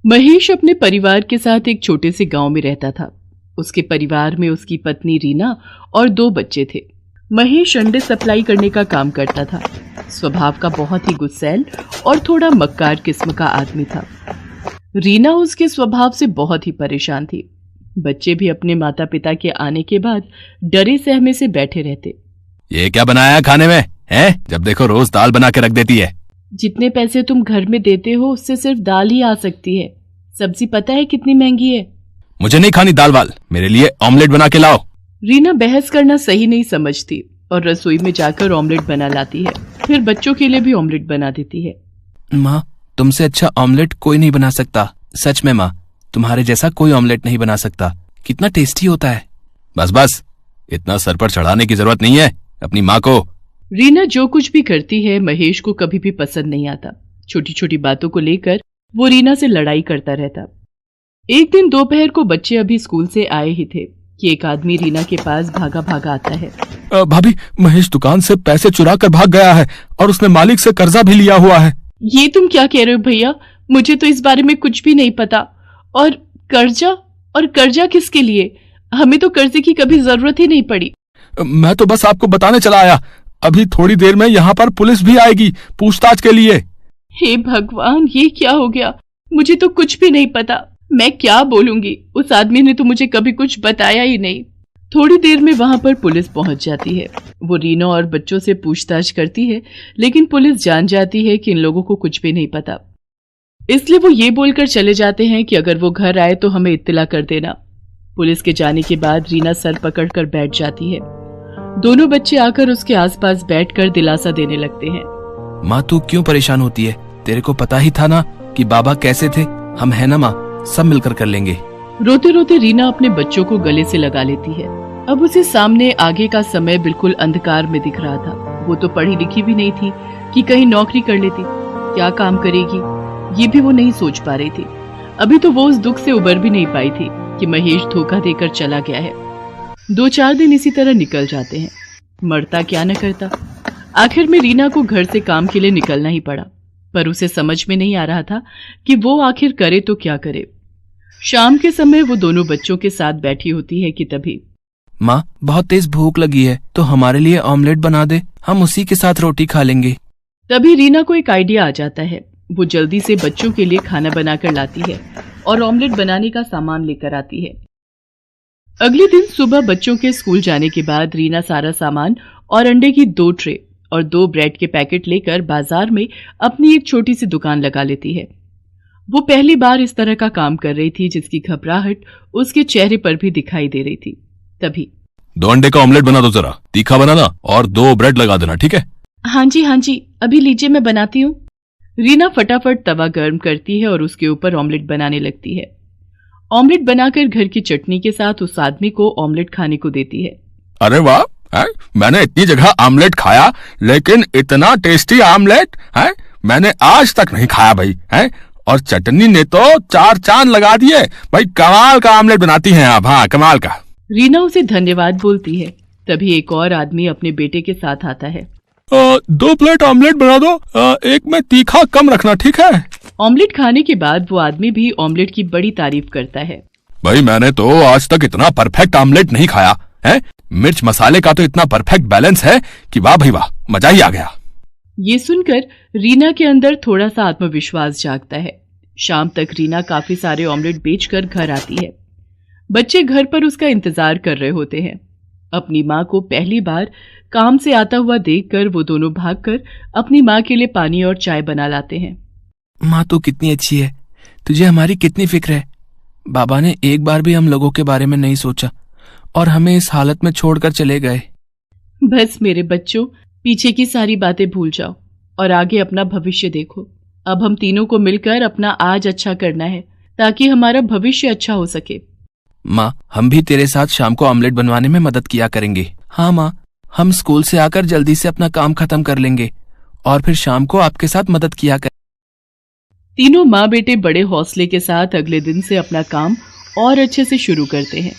महेश अपने परिवार के साथ एक छोटे से गांव में रहता था। उसके परिवार में उसकी पत्नी रीना और 2 बच्चे थे। महेश अंडे सप्लाई करने का काम करता था। स्वभाव का बहुत ही गुस्सैल और थोड़ा मक्कार किस्म का आदमी था। रीना उसके स्वभाव से बहुत ही परेशान थी। बच्चे भी अपने माता पिता के आने के बाद डरे सहमे से बैठे रहते। ये क्या बनाया है खाने में है? जब देखो रोज दाल बना के रख देती है। जितने पैसे तुम घर में देते हो उससे सिर्फ दाल ही आ सकती है। सब्जी पता है कितनी महंगी है। मुझे नहीं खानी दाल वाल, मेरे लिए ऑमलेट बना के लाओ। रीना बहस करना सही नहीं समझती और रसोई में जाकर ऑमलेट बना लाती है। फिर बच्चों के लिए भी ऑमलेट बना देती है। माँ, तुमसे अच्छा ऑमलेट कोई नहीं बना सकता। सच में माँ, तुम्हारे जैसा कोई ऑमलेट नहीं बना सकता। कितना टेस्टी होता है। बस बस, इतना सर पर चढ़ाने की जरूरत नहीं है अपनी माँ को। रीना जो कुछ भी करती है महेश को कभी भी पसंद नहीं आता। छोटी छोटी बातों को लेकर वो रीना से लड़ाई करता रहता। एक दिन दोपहर को बच्चे अभी स्कूल से आए ही थे कि एक आदमी रीना के पास भागा भागा आता है। भाभी, महेश दुकान से पैसे चुरा कर भाग गया है और उसने मालिक से कर्जा भी लिया हुआ है। ये तुम क्या कह रहे हो भैया? मुझे तो इस बारे में कुछ भी नहीं पता। और कर्जा किसके लिए? हमें तो कर्जे की कभी जरूरत ही नहीं पड़ी। मैं तो बस आपको बताने चला आया। अभी थोड़ी देर में यहाँ पर पुलिस भी आएगी पूछताछ के लिए। हे भगवान, ये क्या हो गया? मुझे तो कुछ भी नहीं पता। मैं क्या बोलूंगी? उस आदमी ने तो मुझे कभी कुछ बताया ही नहीं। थोड़ी देर में वहां पर पुलिस पहुंच जाती है। वो रीना और बच्चों से पूछताछ करती है, लेकिन पुलिस जान जाती है कि इन लोगों को कुछ भी नहीं पता। इसलिए वो ये बोलकर चले जाते हैं कि अगर वो घर आए तो हमें इत्तला कर देना। पुलिस के जाने के बाद रीना सर पकड़कर बैठ जाती है। दोनों बच्चे आकर उसके आसपास बैठकर दिलासा देने लगते हैं। माँ, तू क्यों परेशान होती है? तेरे को पता ही था ना कि बाबा कैसे थे। हम है ना माँ, सब मिलकर कर लेंगे। रोते रोते रीना अपने बच्चों को गले से लगा लेती है। अब उसे सामने आगे का समय बिल्कुल अंधकार में दिख रहा था। वो तो पढ़ी लिखी भी नहीं थी कि कहीं नौकरी कर लेती। क्या काम करेगी ये भी वो नहीं सोच पा रही थी। अभी तो वो उस दुख से उबर भी नहीं पाई थी कि महेश धोखा देकर चला गया है। 2-4 दिन इसी तरह निकल जाते हैं। मरता क्या न करता। आखिर में रीना को घर से काम के लिए निकलना ही पड़ा, पर उसे समझ में नहीं आ रहा था कि वो आखिर करे तो क्या करे। शाम के समय वो दोनों बच्चों के साथ बैठी होती है कि तभी, माँ, बहुत तेज भूख लगी है तो हमारे लिए ऑमलेट बना दे, हम उसी के साथ रोटी खा लेंगे। तभी रीना को एक आइडिया आ जाता है। वो जल्दी से बच्चों के लिए खाना बनाकर लाती है और ऑमलेट बनाने का सामान लेकर आती है। अगले दिन सुबह बच्चों के स्कूल जाने के बाद रीना सारा सामान और अंडे की 2 ट्रे और 2 ब्रेड के पैकेट लेकर बाजार में अपनी एक छोटी सी दुकान लगा लेती है। वो पहली बार इस तरह का काम कर रही थी जिसकी घबराहट उसके चेहरे पर भी दिखाई दे रही थी। तभी, 2 अंडे का ऑमलेट बना दो, जरा तीखा बनाना और 2 ब्रेड लगा देना, ठीक है? हाँ जी, अभी लीजिए, मैं बनाती हूँ। रीना फटाफट तवा गर्म करती है और उसके ऊपर ऑमलेट बनाने लगती है। ऑमलेट बनाकर घर की चटनी के साथ उस आदमी को ऑमलेट खाने को देती है। अरे वाह, मैंने इतनी जगह ऑमलेट खाया लेकिन इतना टेस्टी ऑमलेट है मैंने आज तक नहीं खाया भाई। है और चटनी ने तो 4 चांद लगा दिए भाई। कमाल का ऑमलेट बनाती हैं आप। हाँ, कमाल का। रीना उसे धन्यवाद बोलती है। तभी एक और आदमी अपने बेटे के साथ आता है। 2 प्लेट ऑमलेट बना दो, एक में तीखा कम रखना, ठीक है? ऑमलेट खाने के बाद वो आदमी भी ऑमलेट की बड़ी तारीफ करता है। भाई, मैंने तो आज तक इतना परफेक्ट ऑमलेट नहीं खाया है। मिर्च मसाले का तो इतना परफेक्ट बैलेंस है कि वाह भाई वाह, मजा ही आ गया। ये सुनकर रीना के अंदर थोड़ा सा आत्मविश्वास जागता है। शाम तक रीना काफी सारे ऑमलेट बेचकर घर आती है। बच्चे घर पर उसका इंतजार कर रहे होते हैं। अपनी माँ को पहली बार काम से आता हुआ देखकर वो दोनों भागकर अपनी माँ के लिए पानी और चाय बना लाते हैं। माँ तो कितनी अच्छी है, तुझे हमारी कितनी फिक्र है। बाबा ने एक बार भी हम लोगों के बारे में नहीं सोचा और हमें इस हालत में छोड़कर चले गए। बस मेरे बच्चों, पीछे की सारी बातें भूल जाओ और आगे अपना भविष्य देखो। अब हम तीनों को मिलकर अपना आज अच्छा करना है ताकि हमारा भविष्य अच्छा हो सके। माँ, हम भी तेरे साथ शाम को ऑमलेट बनवाने में मदद किया करेंगे। हाँ माँ, हम स्कूल से आकर जल्दी से अपना काम खत्म कर लेंगे और फिर शाम को आपके साथ मदद किया करेंगे। तीनों माँ बेटे बड़े हौसले के साथ अगले दिन से अपना काम और अच्छे से शुरू करते हैं।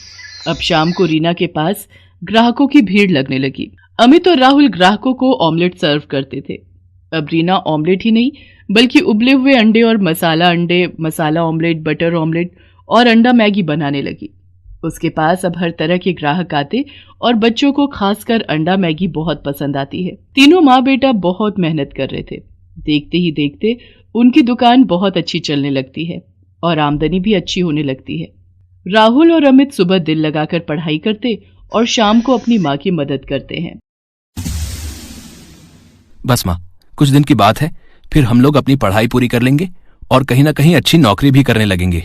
अब शाम को रीना के पास ग्राहकों की भीड़ लगने लगी। अमित और राहुल ग्राहकों को ऑमलेट सर्व करते थे। अब रीना ऑमलेट ही नहीं बल्कि उबले हुए अंडे और अंडे, मसाला ऑमलेट, बटर ऑमलेट और अंडा मैगी बनाने लगी। उसके पास अब हर तरह के ग्राहक आते और बच्चों को खासकर अंडा मैगी बहुत पसंद आती है। तीनों माँ बेटा बहुत मेहनत कर रहे थे। देखते ही देखते उनकी दुकान बहुत अच्छी चलने लगती है और आमदनी भी अच्छी होने लगती है। राहुल और अमित सुबह दिल लगाकर पढ़ाई करते और शाम को अपनी माँ की मदद करते हैं। बस माँ, कुछ दिन की बात है, फिर हम लोग अपनी पढ़ाई पूरी कर लेंगे और कहीं ना कहीं अच्छी नौकरी भी करने लगेंगे।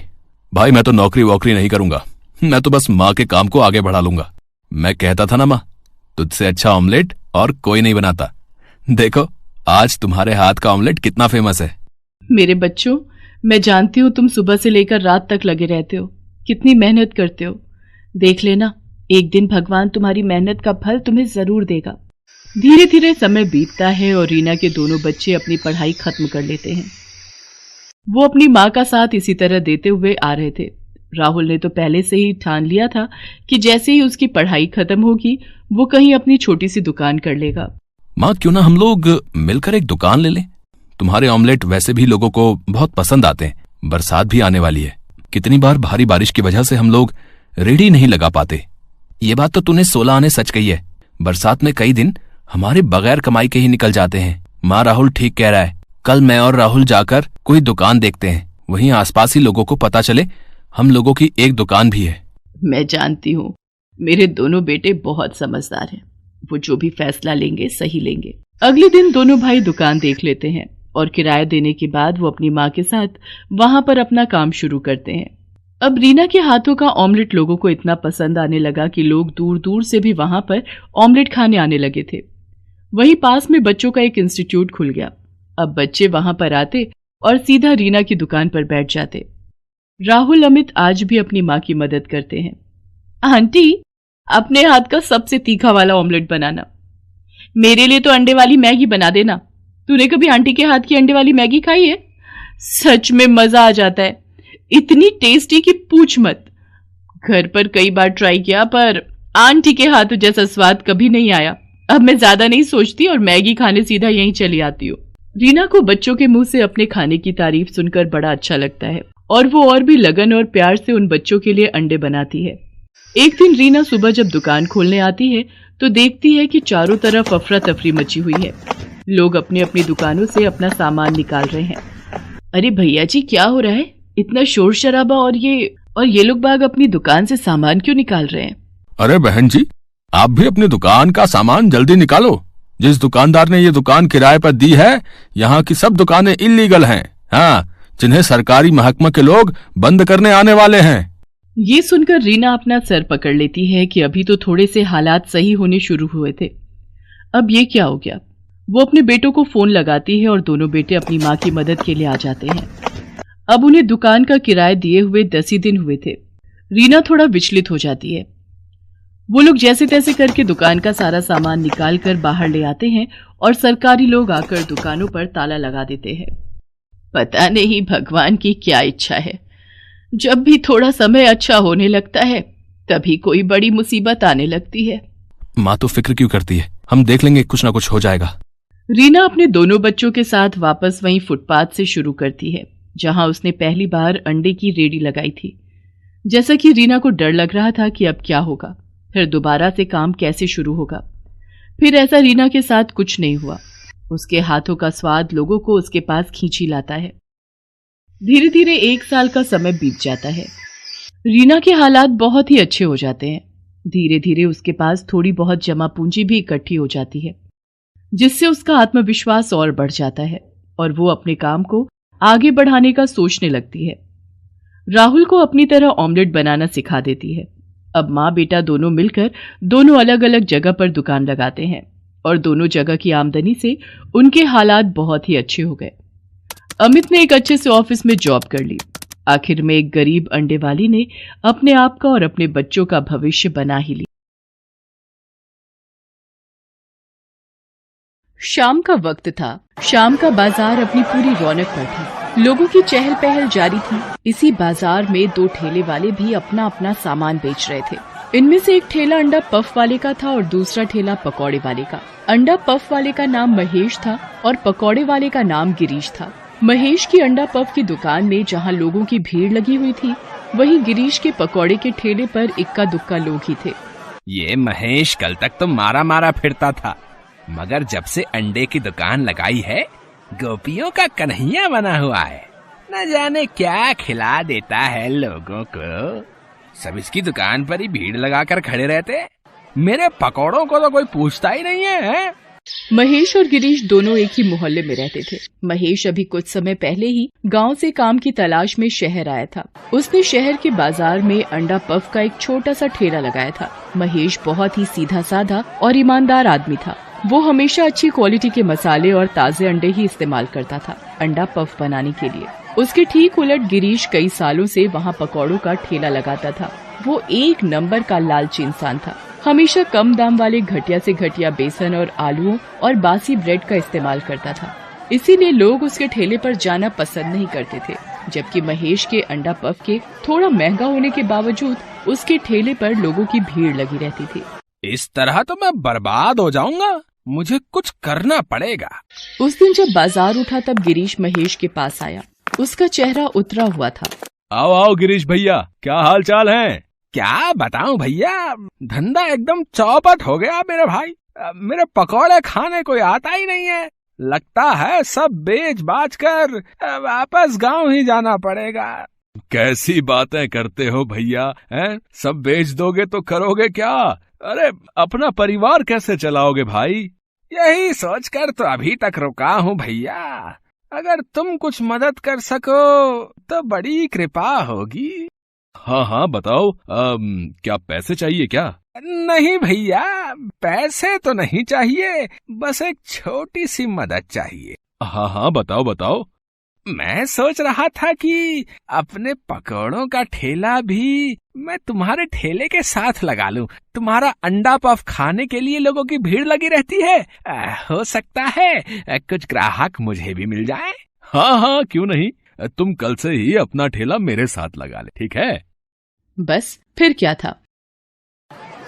भाई मैं तो नौकरी वोकरी नहीं करूंगा, मैं तो बस माँ के काम को आगे बढ़ा लूंगा। मैं कहता था ना माँ, तुझसे अच्छा ऑमलेट और कोई नहीं बनाता। देखो आज तुम्हारे हाथ का ऑमलेट कितना फेमस है। मेरे बच्चों, मैं जानती हूँ तुम सुबह से लेकर रात तक लगे रहते हो, कितनी मेहनत करते हो। देख लेना, एक दिन भगवान तुम्हारी मेहनत का फल तुम्हें जरूर देगा। धीरे धीरे समय बीतता है और रीना के दोनों बच्चे अपनी पढ़ाई खत्म कर लेते हैं। वो अपनी माँ का साथ इसी तरह देते हुए आ रहे थे। राहुल ने तो पहले से ही ठान लिया था कि जैसे ही उसकी पढ़ाई खत्म होगी वो कहीं अपनी छोटी सी दुकान कर लेगा। माँ, क्यों ना हम लोग मिलकर एक दुकान ले लें? तुम्हारे ऑमलेट वैसे भी लोगों को बहुत पसंद आते हैं। बरसात भी आने वाली है, कितनी बार भारी बारिश की वजह से हम लोग रेडी नहीं लगा पाते। ये बात तो तूने 16 आने सच कही है। बरसात में कई दिन हमारे बगैर कमाई के ही निकल जाते हैं। माँ, राहुल ठीक कह रहा है। कल मैं और राहुल जाकर कोई दुकान देखते हैं, वहीं आसपास ही लोगों को पता चले हम लोगों की एक दुकान भी है। मैं जानती हूँ, मेरे दोनों बेटे बहुत समझदार हैं। वो जो भी फैसला लेंगे सही लेंगे। अगले दिन दोनों भाई दुकान देख लेते हैं और किराया देने के बाद वो अपनी माँ के साथ वहां पर अपना काम शुरू करते हैं। अब रीना के हाथों का ऑमलेट लोगों को इतना पसंद आने लगा कि लोग दूर दूर से भी वहां पर ऑमलेट खाने आने लगे थे। वहीं पास में बच्चों का एक इंस्टीट्यूट खुल गया। अब बच्चे वहां पर आते और सीधा रीना की दुकान पर बैठ जाते। राहुल अमित आज भी अपनी माँ की मदद करते हैं। आंटी, अपने हाथ का सबसे तीखा वाला ऑमलेट बनाना। मेरे लिए तो अंडे वाली मैगी बना देना। तूने कभी आंटी के हाथ की अंडे वाली मैगी खाई है? सच में मजा आ जाता है, इतनी टेस्टी कि पूछ मत। घर पर कई बार ट्राई किया पर आंटी के हाथों जैसा स्वाद कभी नहीं आया। अब मैं ज्यादा नहीं सोचती और मैगी खाने सीधा यहीं चली आती हूँ। रीना को बच्चों के मुंह से अपने खाने की तारीफ सुनकर बड़ा अच्छा लगता है और वो और भी लगन और प्यार से उन बच्चों के लिए अंडे बनाती है। एक दिन रीना सुबह जब दुकान खोलने आती है तो देखती है कि चारों तरफ अफरा तफरी मची हुई है। लोग अपनी अपनी दुकानों से अपना सामान निकाल रहे हैं। अरे भैया जी, क्या हो रहा है? इतना शोर शराबा और ये लोग बाग अपनी दुकान से सामान क्यों निकाल रहे हैं? अरे बहन जी, आप भी अपनी दुकान का सामान जल्दी निकालो। जिस दुकानदार ने ये दुकान किराए पर दी है, यहाँ की सब दुकानें इल्लीगल हैं। हाँ, जिन्हें सरकारी महकमा के लोग बंद करने आने वाले हैं। ये सुनकर रीना अपना सर पकड़ लेती है कि अभी तो थोड़े से हालात सही होने शुरू हुए थे, अब ये क्या हो गया। वो अपने बेटों को फोन लगाती है और दोनों बेटे अपनी माँ की मदद के लिए आ जाते हैं। अब उन्हें दुकान का किराया दिए हुए 10 ही दिन हुए थे। रीना थोड़ा विचलित हो जाती है। वो लोग जैसे तैसे करके दुकान का सारा सामान निकाल कर बाहर ले आते हैं और सरकारी लोग आकर दुकानों पर ताला लगा देते हैं। पता नहीं भगवान की क्या इच्छा है, जब भी थोड़ा समय अच्छा होने लगता है तभी कोई बड़ी मुसीबत आने लगती है। माँ तो फिक्र क्यों करती है, हम देख लेंगे, कुछ ना कुछ हो जाएगा। रीना अपने दोनों बच्चों के साथ वापस वहीं फुटपाथ से शुरू करती है जहां उसने पहली बार अंडे की रेडी लगाई थी। जैसा कि रीना को डर लग रहा था कि अब क्या होगा, फिर दोबारा से काम कैसे शुरू होगा। फिर ऐसा रीना के साथ कुछ नहीं हुआ। उसके हाथों का स्वाद लोगों को उसके पास खींच ही लाता है। धीरे धीरे 1 साल का समय बीत जाता है। रीना के हालात बहुत ही अच्छे हो जाते हैं। धीरे धीरे उसके पास थोड़ी बहुत जमा पूंजी भी इकट्ठी हो जाती है, जिससे उसका आत्मविश्वास और बढ़ जाता है और वो अपने काम को आगे बढ़ाने का सोचने लगती है। राहुल को अपनी तरह ऑमलेट बनाना सिखा देती है। अब माँ बेटा दोनों मिलकर दोनों अलग अलग जगह पर दुकान लगाते हैं और दोनों जगह की आमदनी से उनके हालात बहुत ही अच्छे हो गए। अमित ने एक अच्छे से ऑफिस में जॉब कर ली। आखिर में एक गरीब अंडे वाली ने अपने आप का और अपने बच्चों का भविष्य बना ही लिया। शाम का वक्त था। शाम का बाजार अपनी पूरी रौनक पर था। लोगों की चहल पहल जारी थी। इसी बाजार में 2 ठेले वाले भी अपना अपना सामान बेच रहे थे। इनमें से एक ठेला अंडा पफ वाले का था और दूसरा ठेला पकौड़े वाले का। अंडा पफ वाले का नाम महेश था और पकौड़े वाले का नाम गिरीश था। महेश की अंडा पफ की दुकान में जहाँ लोगों की भीड़ लगी हुई थी, वहीं गिरीश के पकौड़े के ठेले पर इक्का दुक्का लोग ही थे। ये महेश कल तक तो मारा मारा फिरता था, मगर जब से अंडे की दुकान लगाई है गोपियों का कन्हैया बना हुआ है। न जाने क्या खिला देता है लोगों को। सब इसकी दुकान पर ही भीड़ लगाकर खड़े रहते। मेरे पकौड़ों को तो कोई पूछता ही नहीं है। महेश और गिरीश दोनों एक ही मोहल्ले में रहते थे। महेश अभी कुछ समय पहले ही गांव से काम की तलाश में शहर आया था। उसने शहर के बाजार में अंडा पफ का एक छोटा सा ठेला लगाया था। महेश बहुत ही सीधा साधा और ईमानदार आदमी था। वो हमेशा अच्छी क्वालिटी के मसाले और ताजे अंडे ही इस्तेमाल करता था अंडा पफ बनाने के लिए। उसके ठीक उलट गिरीश कई सालों से वहाँ पकौड़ों का ठेला लगाता था। वो एक नंबर का लालची इंसान था। हमेशा कम दाम वाले घटिया से घटिया बेसन और आलूओं और बासी ब्रेड का इस्तेमाल करता था। इसीलिए लोग उसके ठेले पर जाना पसंद नहीं करते थे। जबकि महेश के अंडा पफ के थोड़ा महंगा होने के बावजूद उसके ठेले पर लोगों की भीड़ लगी रहती थी। इस तरह तो मैं बर्बाद हो जाऊंगा, मुझे कुछ करना पड़ेगा। उस दिन जब बाजार उठा तब गिरीश महेश के पास आया। उसका चेहरा उतरा हुआ था। आओ आओ गिरीश भैया, क्या हाल चाल है? क्या बताऊं भैया, धंधा एकदम चौपट हो गया मेरे भाई। मेरे पकौड़े खाने कोई आता ही नहीं है। लगता है सब बेच बाच कर वापस गांव ही जाना पड़ेगा। कैसी बातें करते हो भैया, हैं? सब बेच दोगे तो करोगे क्या? अरे अपना परिवार कैसे चलाओगे भाई? यही सोचकर तो अभी तक रुका हूँ भैया। अगर तुम कुछ मदद कर सको तो बड़ी कृपा होगी। हाँ हाँ बताओ, क्या पैसे चाहिए क्या? नहीं भैया, पैसे तो नहीं चाहिए, बस एक छोटी सी मदद चाहिए। हाँ हाँ बताओ बताओ। मैं सोच रहा था कि अपने पकौड़ों का ठेला भी मैं तुम्हारे ठेले के साथ लगा लूं। तुम्हारा अंडा पफ खाने के लिए लोगों की भीड़ लगी रहती है। हो सकता है कुछ ग्राहक मुझे भी मिल जाए। हाँ हाँ क्यों नहीं, तुम कल से ही अपना ठेला मेरे साथ लगा ले, ठीक है? बस फिर क्या था।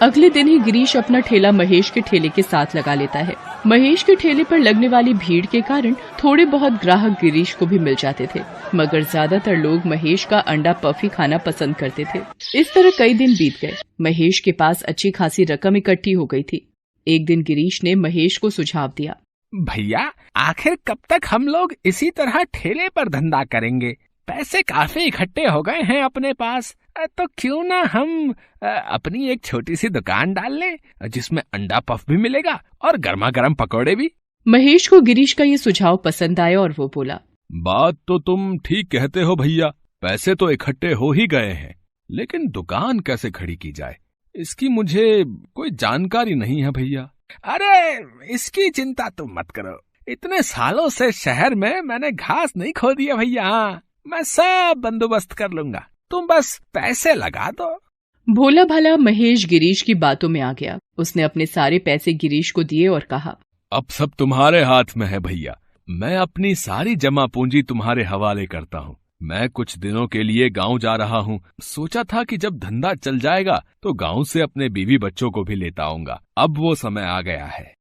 अगले दिन ही गिरीश अपना ठेला महेश के ठेले के साथ लगा लेता है। महेश के ठेले पर लगने वाली भीड़ के कारण थोड़े बहुत ग्राहक गिरीश को भी मिल जाते थे, मगर ज्यादातर लोग महेश का अंडा पफ ही खाना पसंद करते थे। इस तरह कई दिन बीत गए। महेश के पास अच्छी खासी रकम इकट्ठी हो गई थी। एक दिन गिरीश ने महेश को सुझाव दिया, भैया आखिर कब तक हम लोग इसी तरह ठेले पर धंधा करेंगे? पैसे काफी इकट्ठे हो गए हैं अपने पास, तो क्यों ना हम अपनी एक छोटी सी दुकान डाल लें जिसमें अंडा पफ भी मिलेगा और गर्मा गर्म पकौड़े भी। महेश को गिरीश का ये सुझाव पसंद आया और वो बोला, बात तो तुम ठीक कहते हो भैया, पैसे तो इकट्ठे हो ही गए हैं, लेकिन दुकान कैसे खड़ी की जाए इसकी मुझे कोई जानकारी नहीं है भैया। अरे इसकी चिंता तुम मत करो, इतने सालों से शहर में मैंने घास नहीं खोदी है भैया। मैं सब बंदोबस्त कर लूंगा, तुम बस पैसे लगा दो। भोला भाला महेश गिरीश की बातों में आ गया। उसने अपने सारे पैसे गिरीश को दिए और कहा, अब सब तुम्हारे हाथ में है भैया, मैं अपनी सारी जमा पूंजी तुम्हारे हवाले करता हूँ। मैं कुछ दिनों के लिए गांव जा रहा हूँ। सोचा था कि जब धंधा चल जाएगा तो गांव से अपने बीवी बच्चों को भी लेता आऊंगा। अब वो समय आ गया है।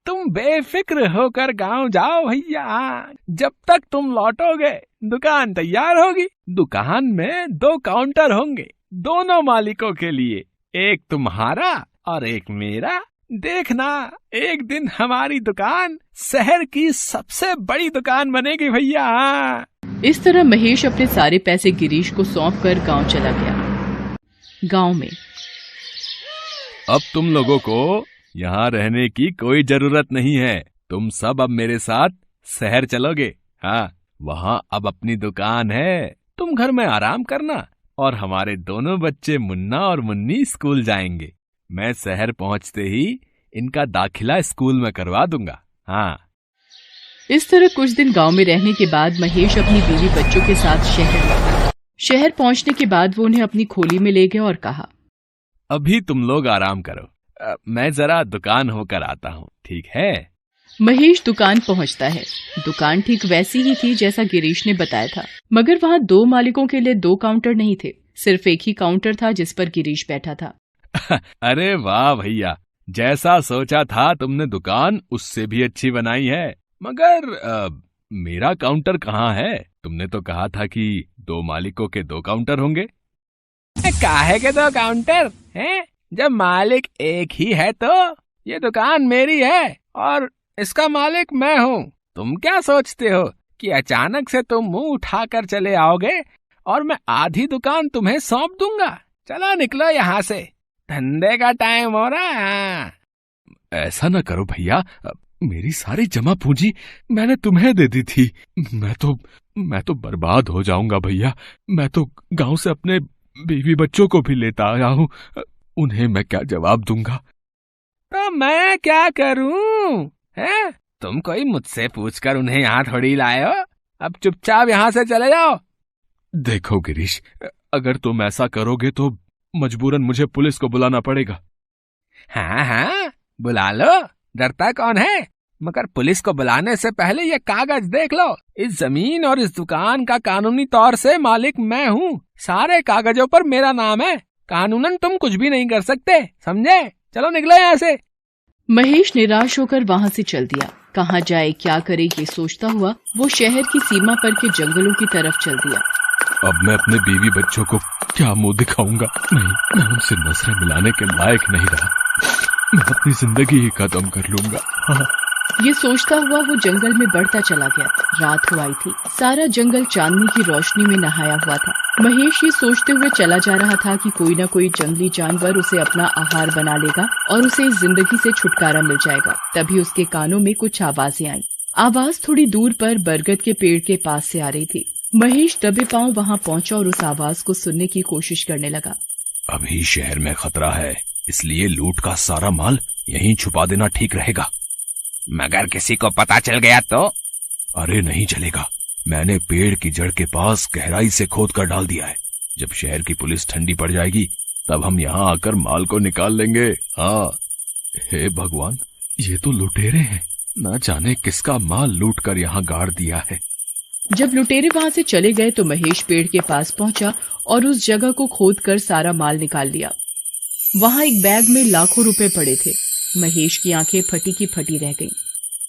तुम बेफिक्र होकर गांव जाओ भैया, जब तक तुम लौटोगे दुकान तैयार होगी। दुकान में 2 काउंटर होंगे, दोनों मालिकों के लिए, एक तुम्हारा और एक मेरा। देखना एक दिन हमारी दुकान शहर की सबसे बड़ी दुकान बनेगी भैया। इस तरह महेश अपने सारे पैसे गिरीश को सौंप कर गांव चला गया। गांव में अब तुम लोगों को यहाँ रहने की कोई जरूरत नहीं है। तुम सब अब मेरे साथ शहर चलोगे। हाँ, वहाँ अब अपनी दुकान है, तुम घर में आराम करना और हमारे दोनों बच्चे मुन्ना और मुन्नी स्कूल जाएंगे। मैं शहर पहुँचते ही इनका दाखिला स्कूल में करवा दूंगा। हाँ। इस तरह कुछ दिन गांव में रहने के बाद महेश अपनी बीवी बच्चों के साथ शहर लौटा। शहर पहुंचने के बाद वो उन्हें अपनी खोली में ले गया और कहा, अभी तुम लोग आराम करो, मैं जरा दुकान होकर आता हूँ, ठीक है? महेश दुकान पहुंचता है। दुकान ठीक वैसी ही थी जैसा गिरीश ने बताया था, मगर वहाँ 2 मालिकों के लिए 2 काउंटर नहीं थे, सिर्फ एक ही काउंटर था जिस पर गिरीश बैठा था। अरे वाह भैया, जैसा सोचा था तुमने दुकान उससे भी अच्छी बनाई है। मगर मेरा काउंटर कहाँ है? तुमने तो कहा था कि 2 मालिकों के 2 काउंटर होंगे। काहे के 2 काउंटर हैं? जब मालिक एक ही है तो ये दुकान मेरी है और इसका मालिक मैं हूँ। तुम क्या सोचते हो कि अचानक से तुम मुंह उठाकर चले आओगे और मैं आधी दुकान तुम्हें सौंप दूंगा? चलो निकलो यहाँ से, धंधे का टाइम हो रहा है। ऐसा न करो भैया, मेरी सारी जमा पूंजी मैंने तुम्हें दे दी थी। मैं तो बर्बाद हो जाऊंगा भैया। मैं तो गांव से अपने बीवी बच्चों को भी लेता आया हूँ, उन्हें मैं क्या जवाब दूंगा? तो मैं क्या करूं? हैं? तुम कोई मुझसे पूछकर उन्हें यहाँ थोड़ी लाए हो। अब चुपचाप यहाँ से चले जाओ। देखो गिरीश, अगर तुम ऐसा करोगे तो मजबूरन मुझे पुलिस को बुलाना पड़ेगा। हाँ, बुला लो, डरता कौन है? मगर पुलिस को बुलाने से पहले ये कागज देख लो। इस जमीन और इस दुकान का कानूनी तौर से मालिक मैं हूँ। सारे कागजों पर मेरा नाम है। कानूनन तुम कुछ भी नहीं कर सकते, समझे? चलो निकलो यहाँ से। महेश निराश होकर वहाँ से चल दिया। कहाँ जाए, क्या करे, ये सोचता हुआ वो शहर की सीमा पर के जंगलों की तरफ चल दिया। अब मैं अपने बीवी बच्चों को क्या मुंह दिखाऊंगा? नहीं, मैं उनसे नजरें मिलाने के लायक नहीं रहा। मैं अपनी जिंदगी ही खत्म कर लूंगा। हाँ। ये सोचता हुआ वो जंगल में बढ़ता चला गया। रात हो आई थी, सारा जंगल चांदनी की रोशनी में नहाया हुआ था। महेश ये सोचते हुए चला जा रहा था कि कोई न कोई जंगली जानवर उसे अपना आहार बना लेगा और उसे इस जिंदगी से छुटकारा मिल जाएगा। तभी उसके कानों में कुछ आवाजें आई। आवाज थोड़ी दूर पर बरगद के पेड़ के पास से आ रही थी। महेश दबे पांव वहाँ पहुँचा और उस आवाज को सुनने की कोशिश करने लगा। अभी शहर में खतरा है, इसलिए लूट का सारा माल यहीं छुपा देना ठीक रहेगा। मगर किसी को पता चल गया तो? अरे नहीं चलेगा, मैंने पेड़ की जड़ के पास गहराई से खोद कर डाल दिया है। जब शहर की पुलिस ठंडी पड़ जाएगी तब हम यहाँ आकर माल को निकाल लेंगे। हाँ। हे भगवान, ये तो लुटेरे हैं, न जाने किसका माल लूट कर यहाँ गाड़ दिया है। जब लुटेरे वहाँ से चले गए तो महेश पेड़ के पास पहुँचा और उस जगह को खोद कर सारा माल निकाल लिया। वहाँ एक बैग में लाखों रुपए पड़े थे। महेश की आंखें फटी की फटी रह गईं।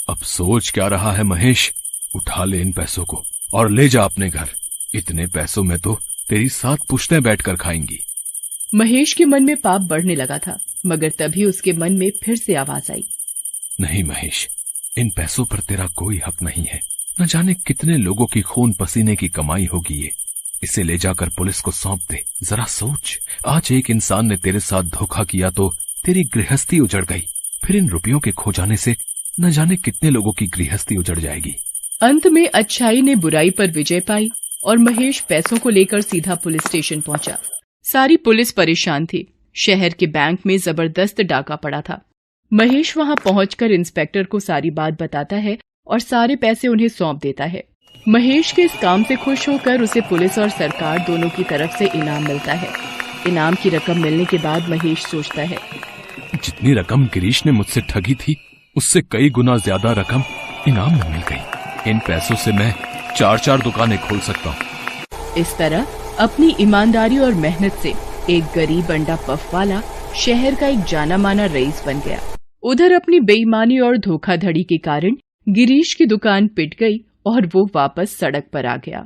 अब सोच क्या रहा है महेश? उठा ले इन पैसों को और ले जा अपने घर। इतने पैसों में तो तेरी 7 पुश्तें बैठकर खाएंगी। महेश के मन में पाप बढ़ने लगा था, मगर तभी उसके मन में फिर से आवाज आई। नहीं महेश, इन पैसों पर तेरा कोई हक नहीं है। न जाने कितने लोगों की खून पसीने की कमाई होगी ये। इसे ले जाकर पुलिस को सौंप दे। जरा सोच, आज एक इंसान ने तेरे साथ धोखा किया तो तेरी गृहस्थी उजड़ गई, फिर इन रुपयों के खो जाने से न जाने कितने लोगों की गृहस्थी उजड़ जाएगी। अंत में अच्छाई ने बुराई पर विजय पाई और महेश पैसों को लेकर सीधा पुलिस स्टेशन पहुंचा। सारी पुलिस परेशान थी। शहर के बैंक में जबरदस्त डाका पड़ा था। महेश वहां पहुंचकर इंस्पेक्टर को सारी बात बताता है और सारे पैसे उन्हें सौंप देता है। महेश के इस काम से खुश होकर उसे पुलिस और सरकार दोनों की तरफ से इनाम मिलता है। इनाम की रकम मिलने के बाद महेश सोचता है, जितनी रकम गिरीश ने मुझसे ठगी थी उससे कई गुना ज्यादा रकम इनाम में मिल गई। इन पैसों से मैं 4 दुकानें खोल सकता हूँ। इस तरह अपनी ईमानदारी और मेहनत से एक गरीब अंडा पफ वाला शहर का एक जाना माना रईस बन गया। उधर अपनी बेईमानी और धोखाधड़ी के कारण गिरीश की दुकान पिट गई और वो वापस सड़क पर आ गया।